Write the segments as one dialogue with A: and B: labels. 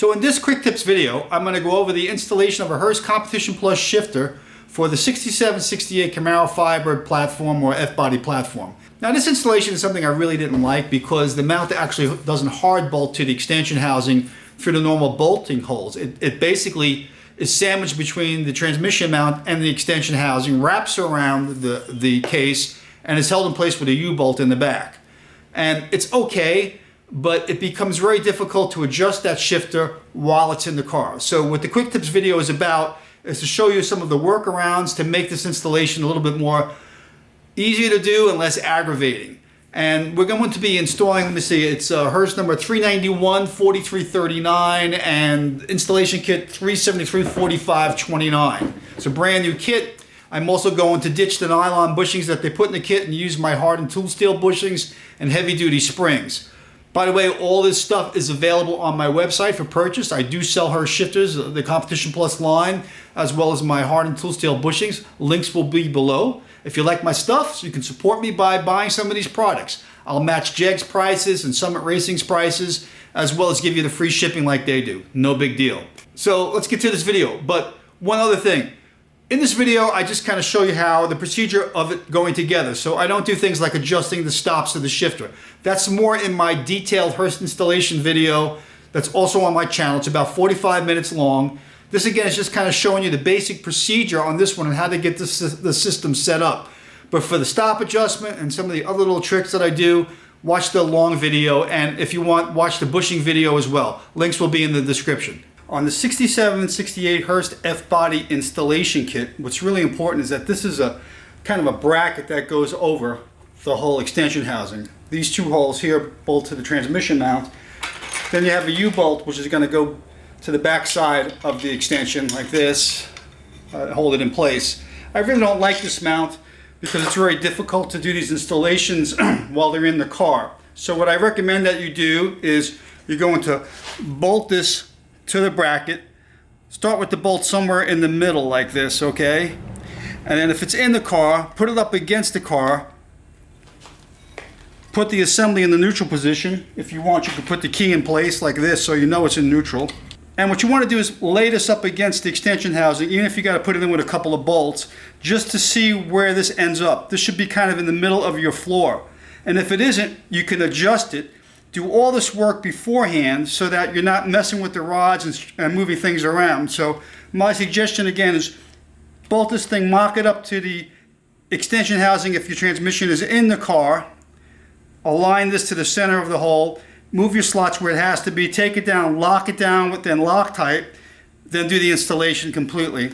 A: So in this quick tips video, I'm going to go over the installation of a Hurst Competition Plus shifter for the 67-68 Camaro Firebird platform or F-Body platform. Now this installation is something I really didn't like because the mount actually doesn't hard bolt to the extension housing through the normal bolting holes. It basically is sandwiched between the transmission mount and the extension housing, wraps around the case, and is held in place with a U-bolt in the back. And it's okay, but it becomes very difficult to adjust that shifter while it's in the car. So what the quick tips video is about is to show you some of the workarounds to make this installation a little bit more easier to do and less aggravating. And we're going to be installing, let me see, it's Hurst number 391 4339 and installation kit 373 4529. It's a brand new kit. I'm also going to ditch the nylon bushings that they put in the kit and use my hardened tool steel bushings and heavy duty springs. By the way, all this stuff is available on my website for purchase. I do sell Hurst shifters, the Competition Plus line, as well as my hardened tool steel bushings. Links will be below. If you like my stuff, so you can support me by buying some of these products. I'll match JEG's prices and Summit Racing's prices, as well as give you the free shipping like they do. No big deal. So let's get to this video. But one other thing. In this video, I just kind of show you how the procedure of it going together. So I don't do things like adjusting the stops of the shifter. That's more in my detailed Hurst installation video that's also on my channel. It's about 45 minutes long. This again is just kind of showing you the basic procedure on this one and how to get the system set up. But for the stop adjustment and some of the other little tricks that I do, watch the long video, and if you want, watch the bushing video as well. Links will be in the description. On the 67 and 68 Hurst F-Body installation kit, what's really important is that this is a kind of a bracket that goes over the whole extension housing. These two holes here bolt to the transmission mount. Then you have a U-bolt which is going to go to the back side of the extension like this, hold it in place. I really don't like this mount because it's very difficult to do these installations while they're in the car. So what I recommend that you do is you're going to bolt this to the bracket. Start with the bolt somewhere in the middle like this, okay? And then if it's in the car, put it up against the car. Put the assembly in the neutral position. If you want, you can put the key in place like this so you know it's in neutral. And what you want to do is lay this up against the extension housing, even if you got to put it in with a couple of bolts, just to see where this ends up. This should be kind of in the middle of your floor. And if it isn't, you can adjust it. Do all this work beforehand so that you're not messing with the rods and moving things around. So my suggestion again is bolt this thing, mock it up to the extension housing if your transmission is in the car. Align this to the center of the hole. Move your slots where it has to be. Take it down, lock it down with then Loctite. Then do the installation completely.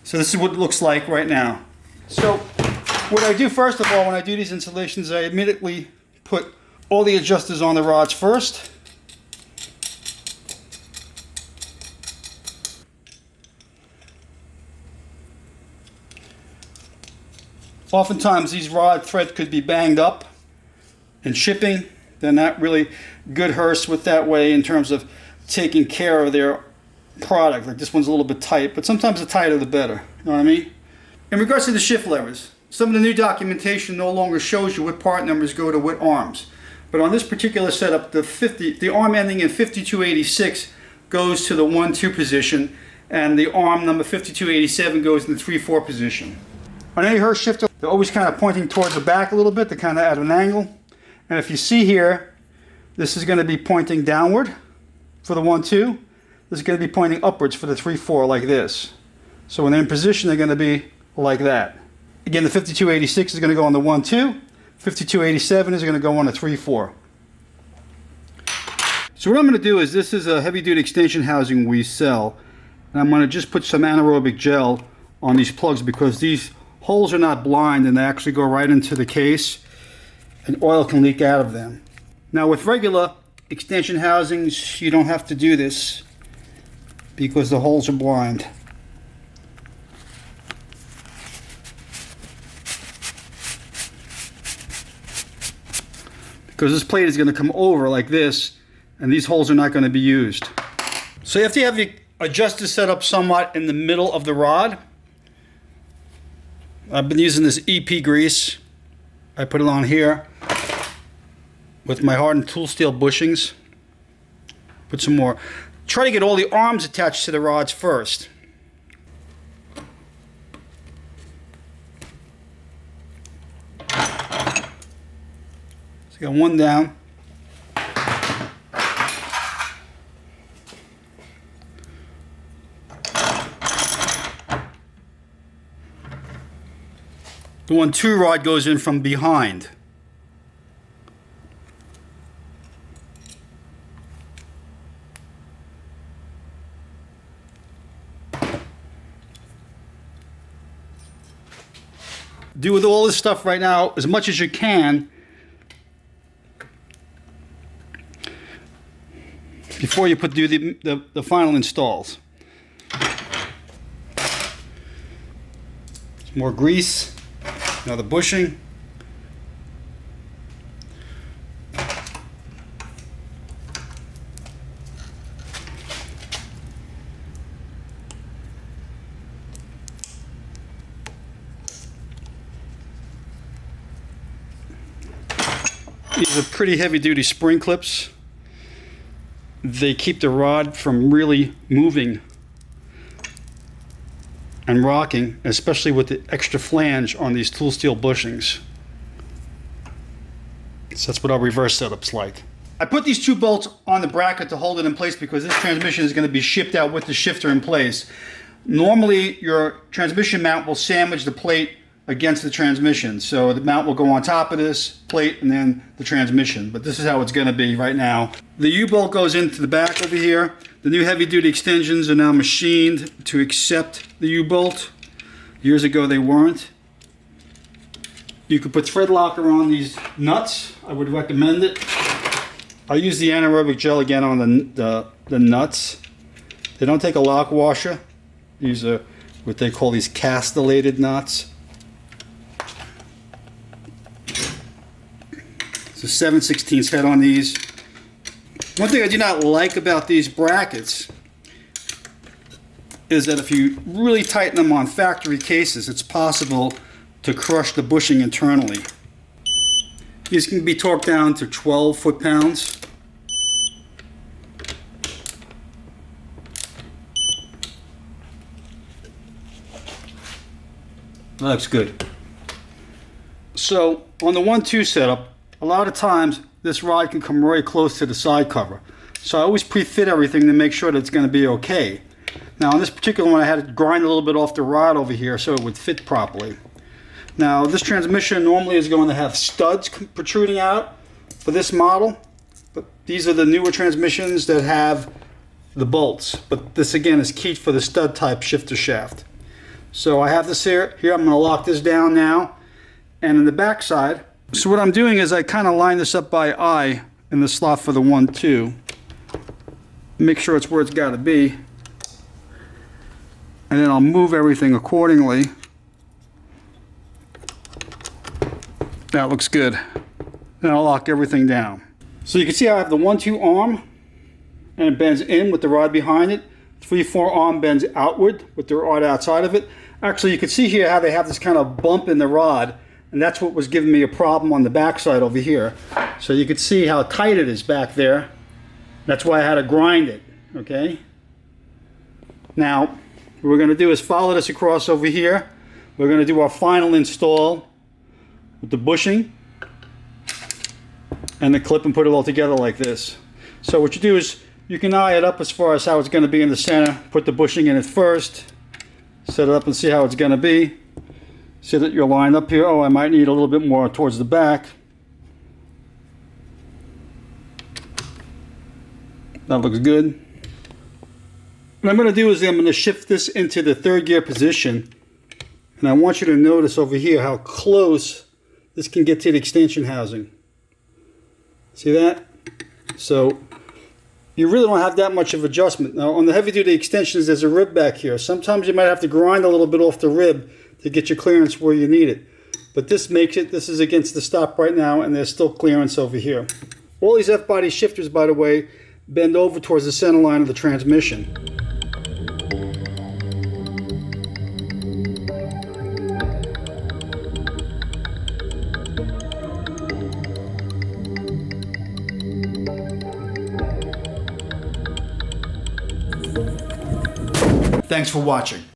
A: So this is what it looks like right now. So what I do first of all when I do these installations, I immediately put all the adjusters on the rods first. Oftentimes these rod threads could be banged up in shipping. They're not really good Hurst with that way in terms of taking care of their product. Like this one's a little bit tight, but sometimes the tighter the better. You know what I mean? In regards to the shift levers, some of the new documentation no longer shows you what part numbers go to what arms. But on this particular setup, the arm ending in 5286 goes to the 1-2 position, and the arm number 5287 goes in the 3-4 position. On any Hurst shifter, they're always kind of pointing towards the back a little bit. They're kind of at an angle. And if you see here, this is going to be pointing downward for the 1-2. This is going to be pointing upwards for the 3-4 like this. So when they're in position, they're going to be like that. Again, the 5286 is going to go on the 1-2. 5287 is going to go on a 3-4. So what I'm going to do is, this is a heavy duty extension housing we sell, and I'm going to just put some anaerobic gel on these plugs because these holes are not blind and they actually go right into the case and oil can leak out of them. Now with regular extension housings you don't have to do this because the holes are blind. Because this plate is going to come over like this and these holes are not going to be used. So you have to have the adjuster set up somewhat in the middle of the rod. I've been using this EP grease. I put it on here with my hardened tool steel bushings. Put some more. try to get all the arms attached to the rods first. So got one down. The 1-2 rod goes in from behind. Do with all this stuff right now as much as you can before you do the final installs. Some more grease. Now the bushing. These are pretty heavy duty spring clips. They keep the rod from really moving and rocking, especially with the extra flange on these tool steel bushings. So that's what our reverse setup's like. I put these 2 bolts on the bracket to hold it in place because this transmission is going to be shipped out with the shifter in place. Normally your transmission mount will sandwich the plate against the transmission, so the mount will go on top of this plate and then the transmission, but this is how it's going to be right now. The U-bolt goes into the back over here. The new heavy-duty extensions are now machined to accept the U-bolt. Years ago they weren't. You could put thread locker on these nuts. I would recommend it. I use the anaerobic gel again on the nuts. They don't take a lock washer. These are what they call these castellated nuts. So 7/16 head on these. One thing I do not like about these brackets is that if you really tighten them on factory cases, it's possible to crush the bushing internally. These can be torqued down to 12 foot-pounds. That looks good. So on the 1-2 setup, a lot of times this rod can come very close to the side cover. So I always pre-fit everything to make sure that it's going to be okay. Now on this particular one I had to grind a little bit off the rod over here so it would fit properly. Now this transmission normally is going to have studs protruding out for this model, but these are the newer transmissions that have the bolts. But this again is keyed for the stud type shifter shaft. So I have this here. I'm going to lock this down now, and in the back side. So what I'm doing is I kind of line this up by eye in the slot for the 1-2. Make sure it's where it's got to be. And then I'll move everything accordingly. That looks good. Then I'll lock everything down. So you can see I have the 1-2 arm, and it bends in with the rod behind it. 3-4 arm bends outward with the rod outside of it. Actually, you can see here how they have this kind of bump in the rod. And that's what was giving me a problem on the back side over here. So you can see how tight it is back there. That's why I had to grind it, okay? Now, what we're gonna do is follow this across over here. We're gonna do our final install with the bushing and the clip and put it all together like this. So what you do is you can eye it up as far as how it's gonna be in the center. Put the bushing in it first. Set it up and see how it's gonna be. See that you're lined up here. Oh, I might need a little bit more towards the back. That looks good. What I'm going to do is I'm going to shift this into the 3rd gear position. And I want you to notice over here how close this can get to the extension housing. See that? So you really don't have that much of adjustment. Now on the heavy duty extensions there's a rib back here. Sometimes you might have to grind a little bit off the rib to get your clearance where you need it. But this makes it, this is against the stop right now, and there's still clearance over here. All these F-body shifters, by the way, bend over towards the center line of the transmission. Thanks for watching.